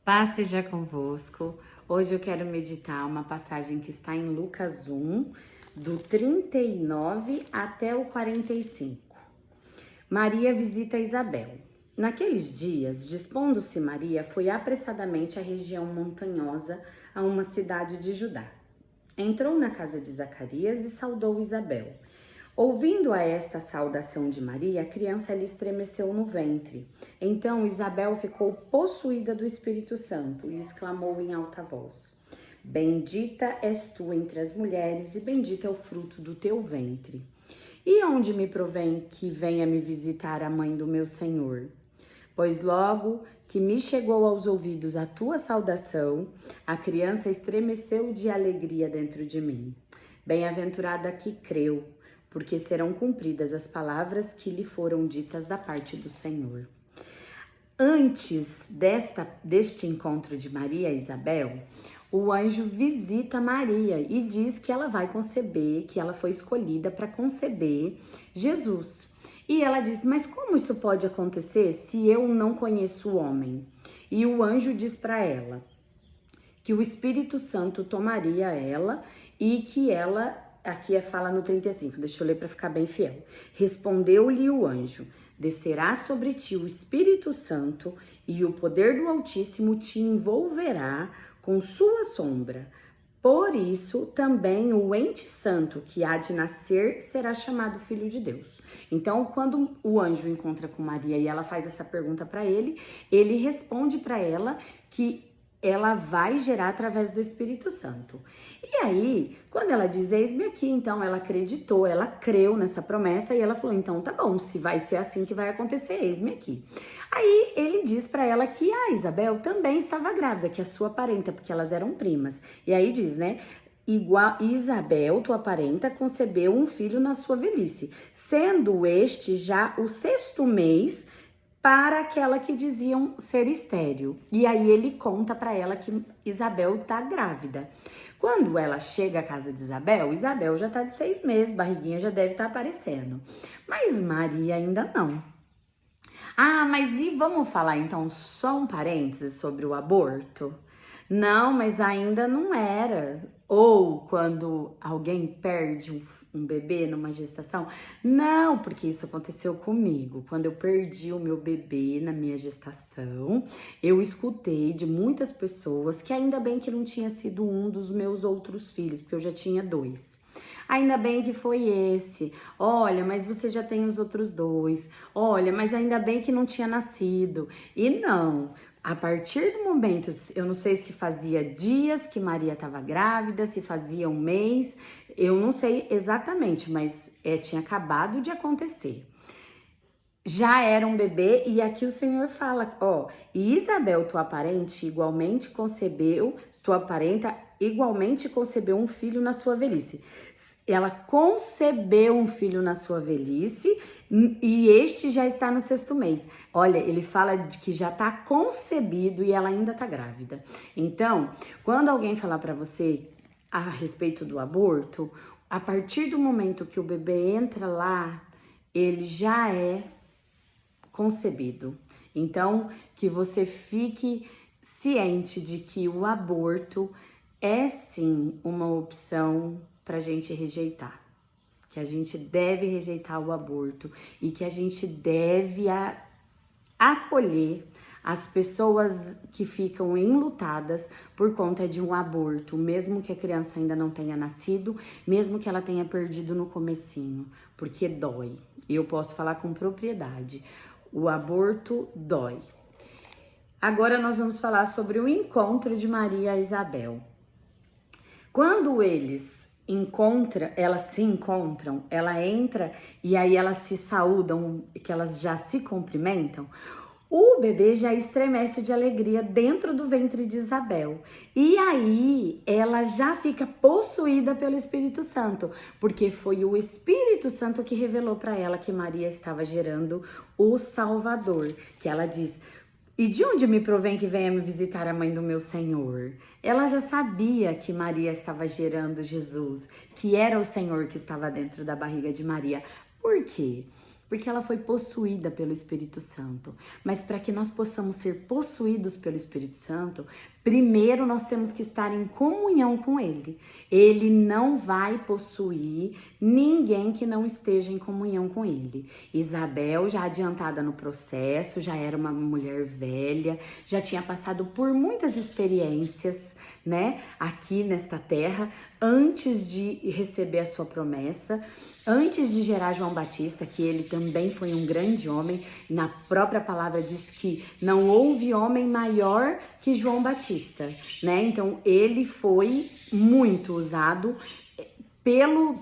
Paz seja convosco. Hoje eu quero meditar uma passagem que está em Lucas 1, do 39 até o 45. Maria visita Isabel. Naqueles dias, dispondo-se Maria, foi apressadamente à região montanhosa, a uma cidade de Judá. Entrou na casa de Zacarias e saudou Isabel. Ouvindo a esta saudação de Maria, a criança lhe estremeceu no ventre. Então Isabel ficou possuída do Espírito Santo e exclamou em alta voz: Bendita és tu entre as mulheres e bendito é o fruto do teu ventre. E onde me provém que venha me visitar a mãe do meu Senhor? Pois logo que me chegou aos ouvidos a tua saudação, a criança estremeceu de alegria dentro de mim. Bem-aventurada que creu, porque serão cumpridas as palavras que lhe foram ditas da parte do Senhor. Antes deste encontro de Maria e Isabel, o anjo visita Maria e diz que ela vai conceber, que ela foi escolhida para conceber Jesus. E ela diz, mas como isso pode acontecer se eu não conheço o homem? E o anjo diz para ela que o Espírito Santo tomaria ela e que ela, aqui fala no 35, deixa eu ler para ficar bem fiel. Respondeu-lhe o anjo, descerá sobre ti o Espírito Santo e o poder do Altíssimo te envolverá com sua sombra. Por isso, também o ente santo que há de nascer será chamado Filho de Deus. Então, quando o anjo encontra com Maria e ela faz essa pergunta para ele, ele responde para ela que ela vai gerar através do Espírito Santo. E aí, quando ela diz, eis-me aqui, então ela acreditou, ela creu nessa promessa e ela falou, então tá bom, se vai ser assim que vai acontecer, eis-me aqui. Aí ele diz para ela que a Isabel também estava grávida, que a sua parenta, porque elas eram primas. E aí diz, né? Igual Isabel, tua parenta, concebeu um filho na sua velhice, sendo este já o 6º mês para aquela que diziam ser estéril. E aí ele conta para ela que Isabel tá grávida. Quando ela chega à casa de Isabel, Isabel já tá de 6 meses, barriguinha já deve estar aparecendo. Mas Maria ainda não. Ah, mas e vamos falar então só um parênteses sobre o aborto? Não, mas ainda não era. Ou quando alguém perde um bebê numa gestação. Não, porque isso aconteceu comigo. Quando eu perdi o meu bebê na minha gestação, eu escutei de muitas pessoas que ainda bem que não tinha sido um dos meus outros filhos, porque eu já tinha 2. Ainda bem que foi esse. Olha, mas você já tem os outros 2. Olha, mas ainda bem que não tinha nascido. E não. A partir do momento, eu não sei se fazia dias que Maria estava grávida, se fazia um mês, eu não sei exatamente, mas tinha acabado de acontecer. Já era um bebê e aqui o Senhor fala, ó, e Isabel, tua parente, igualmente concebeu, tua parenta igualmente concebeu um filho na sua velhice. Ela concebeu um filho na sua velhice e este já está no 6º mês. Olha, ele fala de que já está concebido e ela ainda está grávida. Então, quando alguém falar para você a respeito do aborto, a partir do momento que o bebê entra lá, ele já é concebido. Então, que você fique ciente de que o aborto é sim uma opção para a gente rejeitar. Que a gente deve rejeitar o aborto e que a gente deve acolher as pessoas que ficam enlutadas por conta de um aborto, mesmo que a criança ainda não tenha nascido, mesmo que ela tenha perdido no comecinho, porque dói. E eu posso falar com propriedade. O aborto dói. Agora nós vamos falar sobre o encontro de Maria e Isabel. Quando elas se encontram, ela entra e aí elas se saúdam, que elas já se cumprimentam, o bebê já estremece de alegria dentro do ventre de Isabel. E aí ela já fica possuída pelo Espírito Santo, porque foi o Espírito Santo que revelou para ela que Maria estava gerando o Salvador, que ela diz: e de onde me provém que venha me visitar a mãe do meu Senhor? Ela já sabia que Maria estava gerando Jesus, que era o Senhor que estava dentro da barriga de Maria. Por quê? Porque ela foi possuída pelo Espírito Santo. Mas para que nós possamos ser possuídos pelo Espírito Santo, primeiro nós temos que estar em comunhão com Ele. Ele não vai possuir ninguém que não esteja em comunhão com Ele. Isabel, já adiantada no processo, já era uma mulher velha, já tinha passado por muitas experiências, né, aqui nesta terra, antes de receber a sua promessa. Antes de gerar João Batista, que ele também foi um grande homem, na própria palavra diz que não houve homem maior que João Batista, né? Então ele foi muito usado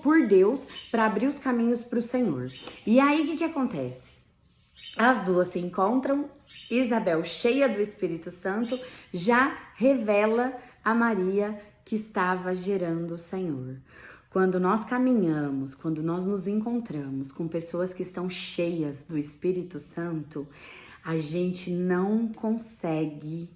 por Deus para abrir os caminhos para o Senhor. E aí o que acontece? As duas se encontram, Isabel, cheia do Espírito Santo, já revela a Maria que estava gerando o Senhor. Quando nós caminhamos, quando nós nos encontramos com pessoas que estão cheias do Espírito Santo, a gente não consegue,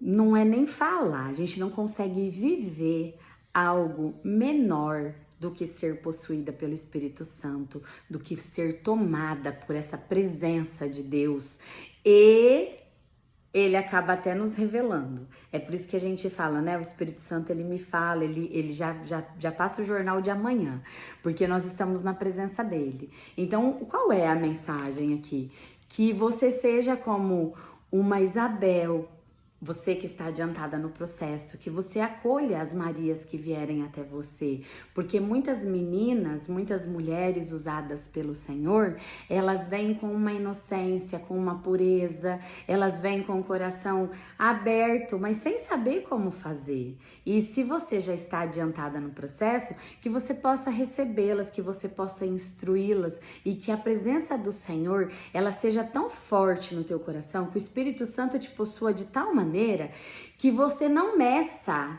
não é nem falar, a gente não consegue viver algo menor do que ser possuída pelo Espírito Santo, do que ser tomada por essa presença de Deus. E ele acaba até nos revelando. É por isso que a gente fala, né? O Espírito Santo, ele me fala, ele já passa o jornal de amanhã, porque nós estamos na presença dele. Então, qual é a mensagem aqui? Que você seja como uma Isabel, você que está adiantada no processo, que você acolha as Marias que vierem até você, porque muitas meninas, muitas mulheres usadas pelo Senhor, elas vêm com uma inocência, com uma pureza, elas vêm com o coração aberto, mas sem saber como fazer. E se você já está adiantada no processo, que você possa recebê-las, que você possa instruí-las e que a presença do Senhor, ela seja tão forte no teu coração, que o Espírito Santo te possua de tal maneira que você não meça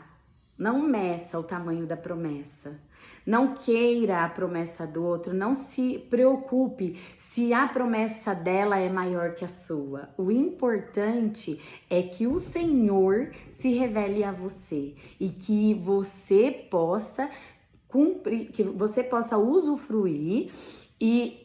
o tamanho da promessa. Não queira a promessa do outro, não se preocupe se a promessa dela é maior que a sua. O importante é que o Senhor se revele a você e que você possa cumprir, que você possa usufruir. E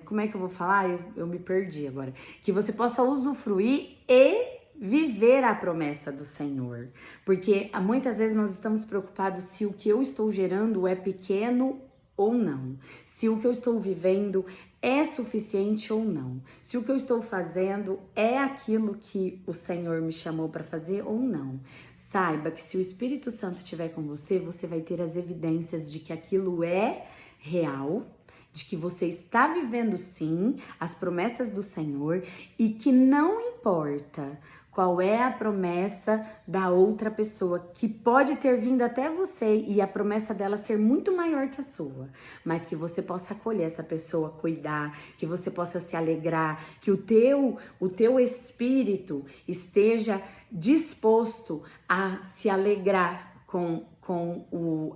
como é que eu vou falar? Eu me perdi agora. Que você possa usufruir e viver a promessa do Senhor. Porque muitas vezes nós estamos preocupados se o que eu estou gerando é pequeno ou não. Se o que eu estou vivendo é suficiente ou não. Se o que eu estou fazendo é aquilo que o Senhor me chamou para fazer ou não. Saiba que se o Espírito Santo estiver com você, você vai ter as evidências de que aquilo é real, de que você está vivendo sim as promessas do Senhor e que não importa qual é a promessa da outra pessoa, que pode ter vindo até você e a promessa dela ser muito maior que a sua, mas que você possa acolher essa pessoa, cuidar, que você possa se alegrar, que o teu espírito esteja disposto a se alegrar com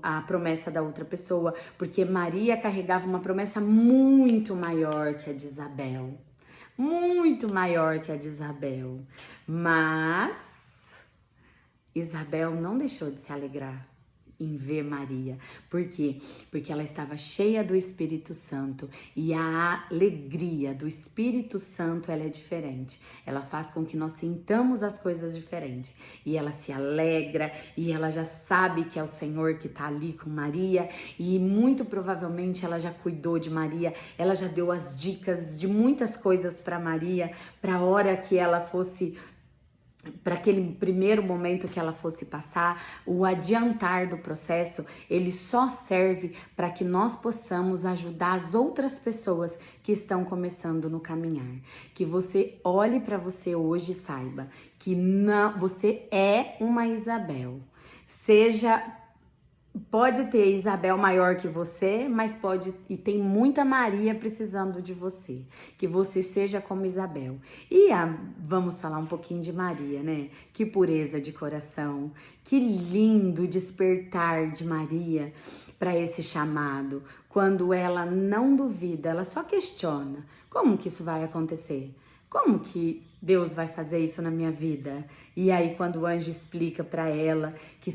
a promessa da outra pessoa, porque Maria carregava uma promessa muito maior que a de Isabel. Muito maior que a de Isabel. Mas Isabel não deixou de se alegrar em ver Maria. Por quê? Porque ela estava cheia do Espírito Santo e a alegria do Espírito Santo, ela é diferente. Ela faz com que nós sintamos as coisas diferentes. E ela se alegra e ela já sabe que é o Senhor que está ali com Maria e muito provavelmente ela já cuidou de Maria, ela já deu as dicas de muitas coisas para Maria, para a hora que ela fosse, para aquele primeiro momento que ela fosse passar. O adiantar do processo, ele só serve para que nós possamos ajudar as outras pessoas que estão começando no caminhar. Que você olhe para você hoje e saiba que não, você é uma Isabel. Pode ter Isabel maior que você, mas tem muita Maria precisando de você. Que você seja como Isabel. E vamos falar um pouquinho de Maria, né? Que pureza de coração, que lindo despertar de Maria para esse chamado. Quando ela não duvida, ela só questiona. Como que isso vai acontecer? Como que Deus vai fazer isso na minha vida? E aí quando o anjo explica para ela que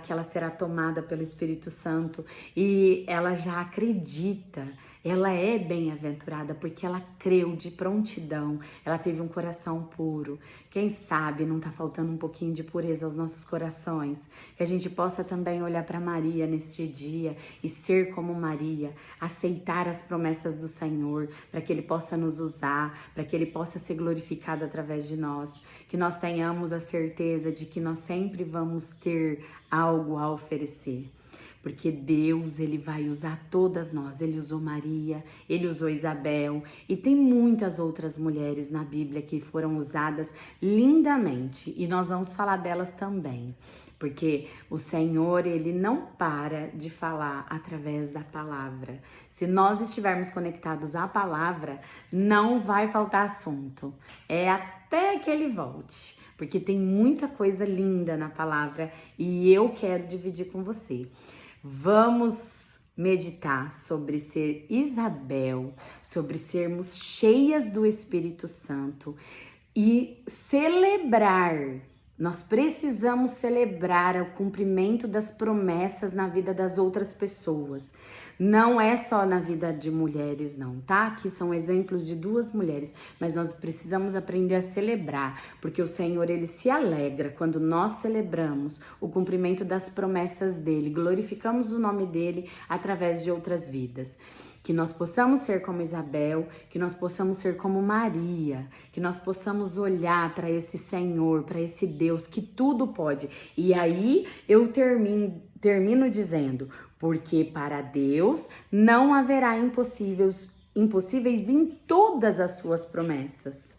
ela será tomada pelo Espírito Santo e ela já acredita, Ela é bem-aventurada porque ela creu de prontidão, ela teve um coração puro. Quem sabe não tá faltando um pouquinho de pureza aos nossos corações? Que a gente possa também olhar para Maria neste dia e ser como Maria, aceitar as promessas do Senhor, para que Ele possa nos usar, para que Ele possa ser glorificado através de nós. Que nós tenhamos a certeza de que nós sempre vamos ter algo a oferecer. Porque Deus, Ele vai usar todas nós. Ele usou Maria, Ele usou Isabel e tem muitas outras mulheres na Bíblia que foram usadas lindamente e nós vamos falar delas também. Porque o Senhor, Ele não para de falar através da palavra. Se nós estivermos conectados à palavra, não vai faltar assunto. É até que Ele volte. Porque tem muita coisa linda na palavra e eu quero dividir com você. Vamos meditar sobre ser Isabel, sobre sermos cheias do Espírito Santo e celebrar. Nós precisamos celebrar o cumprimento das promessas na vida das outras pessoas. Não é só na vida de mulheres, não, tá? Aqui são exemplos de 2 mulheres, mas nós precisamos aprender a celebrar, porque o Senhor, Ele se alegra quando nós celebramos o cumprimento das promessas dEle, glorificamos o nome dEle através de outras vidas. Que nós possamos ser como Isabel, que nós possamos ser como Maria, que nós possamos olhar para esse Senhor, para esse Deus que tudo pode. E aí eu termino dizendo, porque para Deus não haverá impossíveis em todas as suas promessas.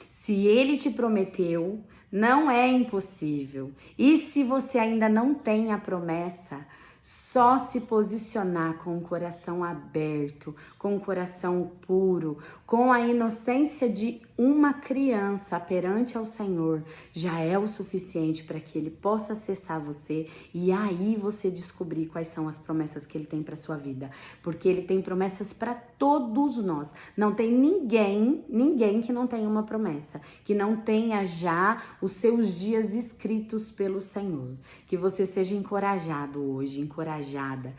Se Ele te prometeu, não é impossível. E se você ainda não tem a promessa, só se posicionar com o coração aberto, com o coração puro, com a inocência de uma criança perante ao Senhor, já é o suficiente para que Ele possa acessar você e aí você descobrir quais são as promessas que Ele tem para sua vida. Porque Ele tem promessas para todos nós. Não tem ninguém que não tenha uma promessa, que não tenha já os seus dias escritos pelo Senhor. Que você seja encorajado hoje, encorajada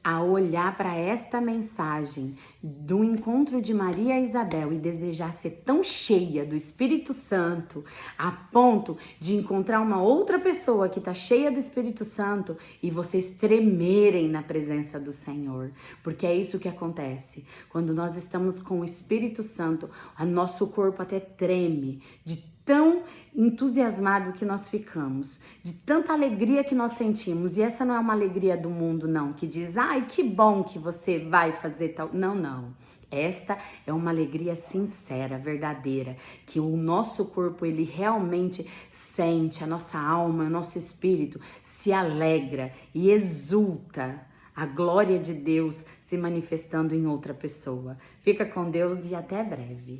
a olhar para esta mensagem do encontro de Maria e Isabel e desejar ser tão cheia do Espírito Santo a ponto de encontrar uma outra pessoa que está cheia do Espírito Santo e vocês tremerem na presença do Senhor. Porque é isso que acontece. Quando nós estamos com o Espírito Santo, o nosso corpo até treme de tão entusiasmado que nós ficamos, de tanta alegria que nós sentimos. E essa não é uma alegria do mundo, não, que diz, ai, que bom que você vai fazer tal. Não, não. Esta é uma alegria sincera, verdadeira, que o nosso corpo, ele realmente sente, a nossa alma, o nosso espírito se alegra e exulta a glória de Deus se manifestando em outra pessoa. Fica com Deus e até breve.